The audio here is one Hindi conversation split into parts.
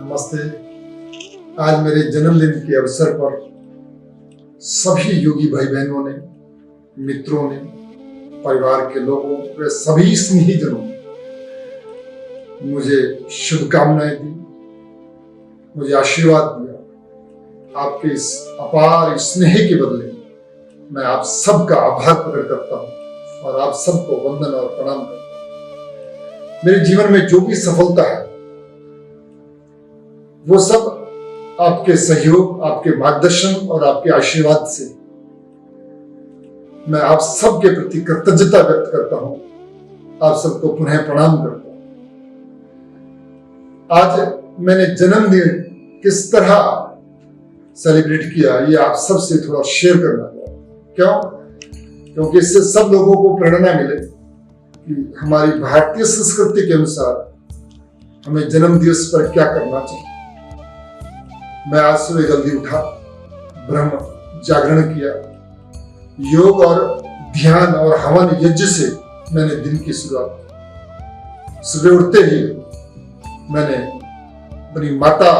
नमस्ते। आज मेरे जन्मदिन के अवसर पर सभी योगी भाई बहनों ने, मित्रों ने, परिवार के लोगों व सभी स्नेहीजनों ने मुझे शुभकामनाएं दी, मुझे आशीर्वाद दिया। आपके इस अपार स्नेह के बदले मैं आप सबका आभार प्रकट करता हूं और आप सबको वंदन और प्रणाम करता हूं। मेरे जीवन में जो भी सफलता है वो सब आपके सहयोग, आपके मार्गदर्शन और आपके आशीर्वाद से। मैं आप सबके प्रति कृतज्ञता व्यक्त करता हूं, आप सबको पुनः प्रणाम करता हूं। आज मैंने जन्मदिन किस तरह सेलिब्रेट किया ये आप सबसे थोड़ा शेयर करना चाहता हूं। क्यों? क्योंकि इससे सब लोगों को प्रेरणा मिले कि हमारी भारतीय संस्कृति के अनुसार हमें जन्म दिवस पर क्या करना चाहिए। मैं आज सुबह जल्दी उठा, ब्रह्म जागरण किया, योग और ध्यान और हवन यज्ञ से मैंने दिन की शुरुआत की। सुबह उठते ही मैंने अपनी माता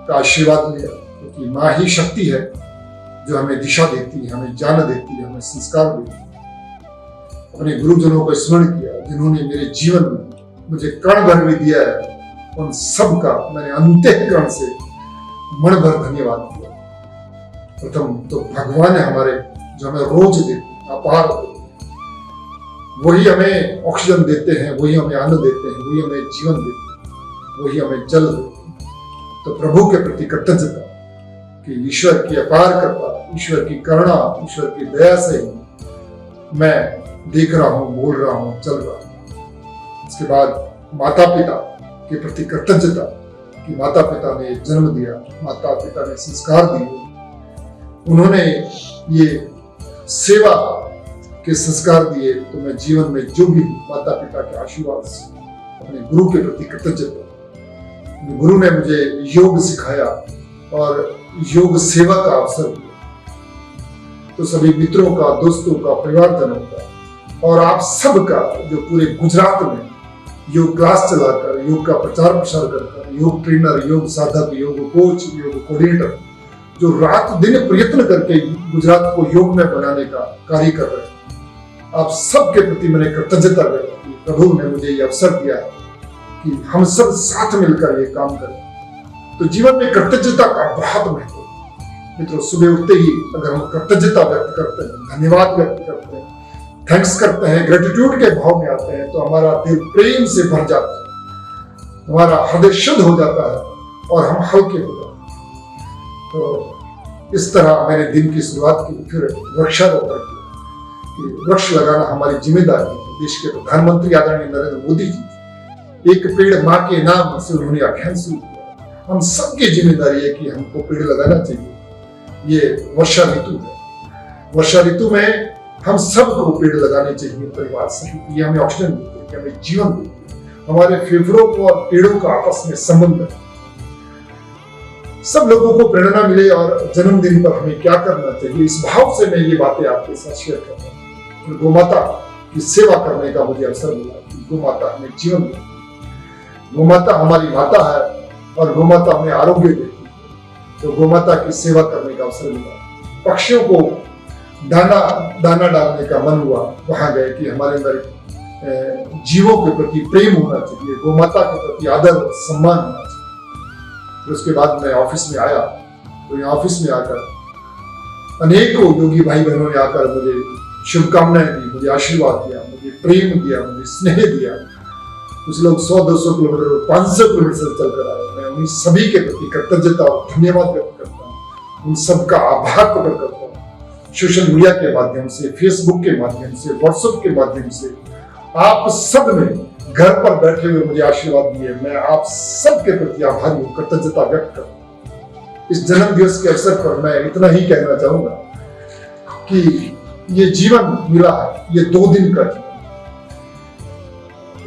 का आशीर्वाद लिया, क्योंकि माँ ही शक्ति है जो हमें दिशा देती है, हमें ज्ञान देती है, हमें संस्कार देती है। अपने गुरुजनों को स्मरण किया जिन्होंने मेरे जीवन में मुझे कण भर भी दिया है। उन सब का मैंने अंतःकरण से मन भर धन्यवाद किया। प्रथम तो भगवान है हमारे, जो हमें रोज देते हैं, अपार देते हैं। वही हमें ऑक्सीजन देते हैं, वही हमें अन्न देते हैं, वही हमें जीवन देते हैं, वही हमें जल देते हैं। तो प्रभु के प्रति कृतज्ञता कि ईश्वर की अपार कृपा, ईश्वर की करुणा, ईश्वर की दया से मैं देख रहा हूं, बोल रहा हूं, चल रहा हूं। इसके बाद माता पिता के प्रति कृतज्ञता कि माता पिता ने जन्म दिया, माता पिता ने संस्कार दिए, उन्होंने ये सेवा के संस्कार दिए। तो मैं जीवन में जो भी माता पिता के आशीर्वाद से अपने गुरु के प्रति कृतज्ञता। गुरु ने मुझे योग सिखाया और योग सेवा का अवसर दिया। तो सभी मित्रों का, दोस्तों का, परिवारजनों का और आप सबका जो पूरे गुजरात में योग क्लास चलाकर, योग का प्रचार प्रसार कर, योग ट्रेनर, योग साधक, योग कोच, योग कोऑर्डिनेटर जो रात दिन प्रयत्न करके गुजरात को योग में बनाने का कार्य कर रहे हैं, आप सबके प्रति मैंने कृतज्ञता व्यक्त की। प्रभु ने मुझे ये अवसर दिया है कि हम सब साथ मिलकर ये काम करें। तो जीवन में कृतज्ञता का बहुत महत्व है। मित्रों, सुबह उठते ही अगर हम कृतज्ञता व्यक्त करते हैं, धन्यवाद व्यक्त करते हैं, थैंक्स करते हैं, ग्रेटिट्यूड के भाव में आते हैं, तो हमारा दिल प्रेम से भर जाता है, हमारा हृदय शुद्ध हो जाता है और हम हल्के हो जाते हैं। तो इस तरह मैंने दिन की शुरुआत की। फिर वृक्षारोपण किया कि वृक्ष लगाना हमारी जिम्मेदारी है। देश के प्रधानमंत्री आदरणीय नरेंद्र मोदी जी, एक पेड़ माँ के नाम से उन्होंने अभियान शुरू किया। हम सबकी जिम्मेदारी है कि हमको पेड़ लगाना चाहिए। ये वर्षा ऋतु है, वर्षा ऋतु में हम सबको पेड़ लगाने चाहिए परिवार सहित। ये हमें ऑक्सीजन देते हैं, हमें जीवन देते हैं। हमारे फेफड़ों को और पेड़ों का आपस में संबंध है। सब लोगों को प्रेरणा मिले और जन्मदिन पर हमें क्या करना चाहिए, इस भाव से मैं ये बातें आपके साथ शेयर करता हूँ। गोमाता की सेवा करने का मुझे अवसर मिला। गोमाता हमें जीवन देती है, गोमाता हमारी माता है और गोमाता हमें आरोग्य देती है। तो गोमाता की सेवा करने का अवसर मिला। पक्षियों को दाना डालने का मन हुआ, वहां गए कि हमारे अंदर जीवों के प्रति प्रेम होना चाहिए, गोमाता के प्रति आदर सम्मान होना चाहिए। फिर उसके बाद मैं ऑफिस में आया। तो यहाँ ऑफिस में आकर अनेकों योगी भाई बहनों ने आकर मुझे शुभकामनाएं दी, मुझे आशीर्वाद दिया, मुझे प्रेम दिया, मुझे स्नेह दिया। कुछ लोग 100-200 किलोमीटर, 500 किलोमीटर चलकर आए। मैं उन सभी के प्रति कृतज्ञता और धन्यवाद व्यक्त करता हूँ, उन सबका आभार प्रकट करता हूँ। सोशल मीडिया के माध्यम से, फेसबुक के माध्यम से, व्हाट्सएप के माध्यम से आप सब ने घर पर बैठे हुए मुझे आशीर्वाद दिए। मैं आप सबके प्रति आभारी हूँ, कृतज्ञता व्यक्त करता हूँ। इस जन्म दिवस के अवसर पर मैं इतना ही कहना चाहूंगा कि ये जीवन मिला है, ये 2 दिन का जीवन।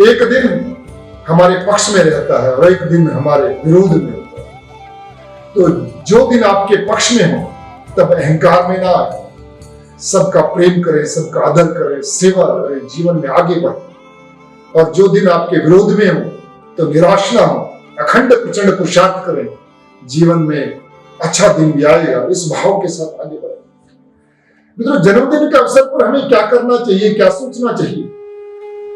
एक दिन हमारे पक्ष में रहता है और एक दिन हमारे विरोध में होता है। तो जो दिन आपके पक्ष में हो तब अहंकार में ना आए, सबका प्रेम करें, सबका आदर करें, सेवा करें, जीवन में आगे बढ़ें। और जो दिन आपके विरोध में हो तो निराश ना हो, अखंड प्रचंड पुरुषार्थ करें, जीवन में अच्छा दिन भी आएगा, इस भाव के साथ आगे बढ़े। मित्रों, जन्मदिन के अवसर पर हमें क्या करना चाहिए, क्या सोचना चाहिए?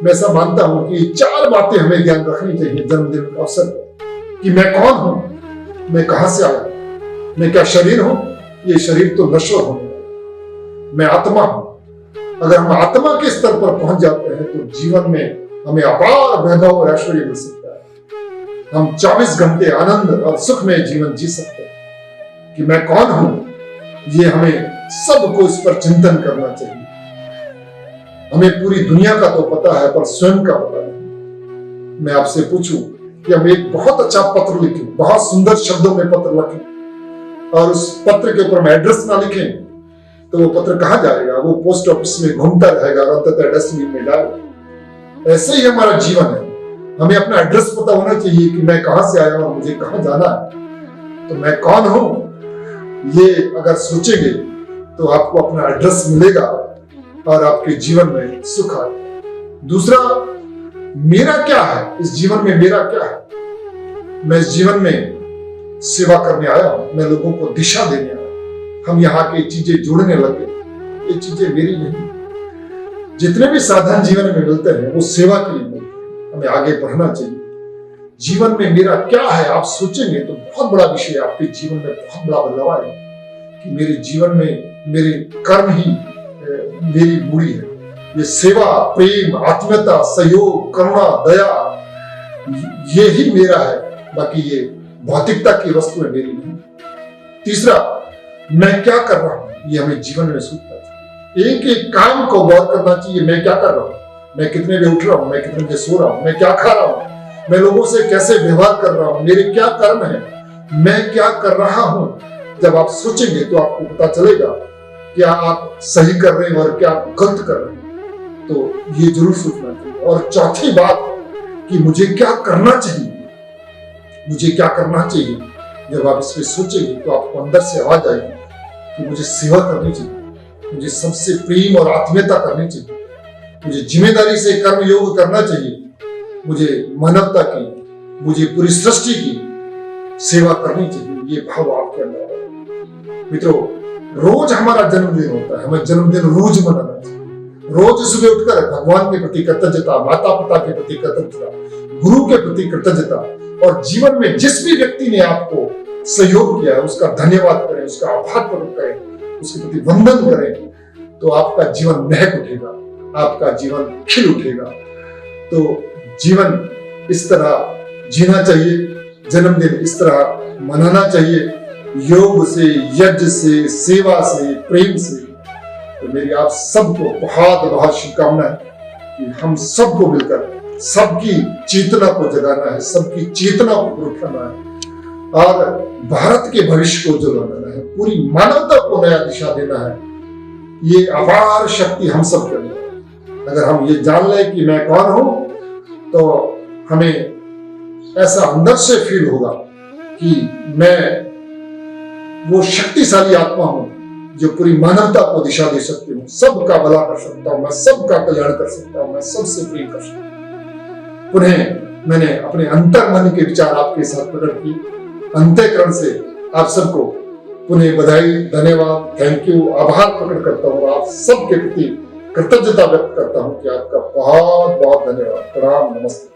मैं ऐसा मानता हूं कि 4 बातें हमें ध्यान रखनी चाहिए जन्मदिन के अवसर पर, कि मैं कौन हूं, मैं कहां से आया, मैं क्या शरीर हूं, ये शरीर तो नश्वर होने वाला, मैं आत्मा हूं। अगर हम आत्मा के स्तर पर पहुंच जाते हैं तो जीवन में हमें अपार वैभव और ऐश्वर्य मिल सकता है। हम 24 घंटे आनंद और सुख में जीवन जी सकते हैं। कि मैं कौन हूं, ये हमें सबको इस पर चिंतन करना चाहिए। हमें पूरी दुनिया का तो पता है, पर स्वयं का पता नहीं। मैं आपसे पूछूं कि हम एक बहुत अच्छा पत्र लिखें, बहुत सुंदर शब्दों में पत्र लिखें, और उस पत्र के ऊपर हम एड्रेस ना लिखें, तो वो पत्र कहां जाएगा? वो पोस्ट ऑफिस में घूमता रहेगा और अंततः डस्टबिन में डालेगा। ऐसे ही हमारा जीवन है। हमें अपना एड्रेस पता होना चाहिए कि मैं कहां से आया हूं और मुझे कहां जाना है। तो मैं कौन हूं, ये अगर सोचेंगे तो आपको अपना एड्रेस मिलेगा और आपके जीवन में सुख आएगा। दूसरा, मेरा क्या है, इस जीवन में मेरा क्या है? मैं इस जीवन में सेवा करने आया हूं, मैं लोगों को दिशा देने आया हूं। हम यहाँ की चीजें जोड़ने लगे, ये चीजें मेरी नहीं। जितने भी साधन जीवन में मिलते हैं वो सेवा के लिए मिलते हैं। हमें आगे बढ़ना चाहिए। जीवन में मेरा क्या है, आप सोचेंगे तो बहुत बड़ा विषय, आपके जीवन में बहुत बड़ा बदलाव आएगा कि मेरे जीवन में मेरे कर्म ही मेरी मूड़ी है। ये सेवा, प्रेम, आत्मीयता, सहयोग, करुणा, दया, ये ही मेरा है। बाकी ये भौतिकता की वस्तु है, मेरी नहीं। तीसरा, मैं क्या कर रहा हूं, ये हमें जीवन में सोचना चाहिए। एक एक काम को गौर करना चाहिए। मैं क्या कर रहा हूं, मैं कितने बजे उठ रहा हूं, मैं कितने बजे सो रहा हूं, मैं क्या खा रहा हूं, मैं लोगों से कैसे व्यवहार कर रहा हूं, मेरे क्या कर्म है, मैं क्या कर रहा हूं। जब आप सोचेंगे तो आपको पता चलेगा क्या आप सही कर रहे हैं और क्या आप गलत कर रहे हैं। तो ये जरूर सोचना चाहिए। और चौथी बात कि मुझे क्या करना चाहिए, मुझे क्या करना चाहिए। जब आप इस पे सोचेंगे तो आपको अंदर से आवाज आएगी कि मुझे सेवा करनी चाहिए, मुझे सबसे प्रेम और आत्मीयता करनी चाहिए, मुझे जिम्मेदारी से कर्म योग करना चाहिए, मुझे मानवता की, मुझे पूरी सृष्टि की सेवा करनी चाहिए। ये भाव आपके अंदर है। मित्रों, रोज हमारा जन्मदिन होता है, हमें जन्मदिन रोज मनाना चाहिए। रोज सुबह उठकर भगवान के प्रति कृतज्ञता, माता पिता के प्रति कृतज्ञता, गुरु के प्रति कृतज्ञता, और जीवन में जिस भी व्यक्ति ने आपको सहयोग किया है उसका धन्यवाद करें, उसका आभार प्रकट करें, उसके प्रति वंदन करें, तो आपका जीवन महक उठेगा, आपका जीवन खिल उठेगा। तो जीवन इस तरह जीना चाहिए, जन्मदिन इस तरह मनाना चाहिए, योग से, यज्ञ से, सेवा से, प्रेम से। तो मेरी आप सबको बहुत बहुत शुभकामनाएं कि हम सबको मिलकर सबकी चेतना को जगाना है, सबकी चेतना को उठाना है और भारत के भविष्य को जगाना है, पूरी मानवता को नया दिशा देना है। ये अपार शक्ति हम सब के अंदर है। अगर हम ये जान लें कि मैं कौन हूं, तो हमें ऐसा अंदर से फील होगा कि मैं वो शक्तिशाली आत्मा हूं जो पूरी मानवता को दिशा दे सकती हूँ, सबका भला कर सकता हूँ, मैं सबका कल्याण कर सकता हूँ, मैं सबसे प्रेम कर सकता हूँ। पुनः मैंने अपने अंतर मन के विचार आपके साथ प्रकट किए। अंतःकरण से आप सबको पुनः बधाई, धन्यवाद, थैंक यू, आभार प्रकट करता हूँ। आप सबके प्रति कृतज्ञता व्यक्त करता हूँ कि आपका बहुत बहुत धन्यवाद। प्रणाम, नमस्ते।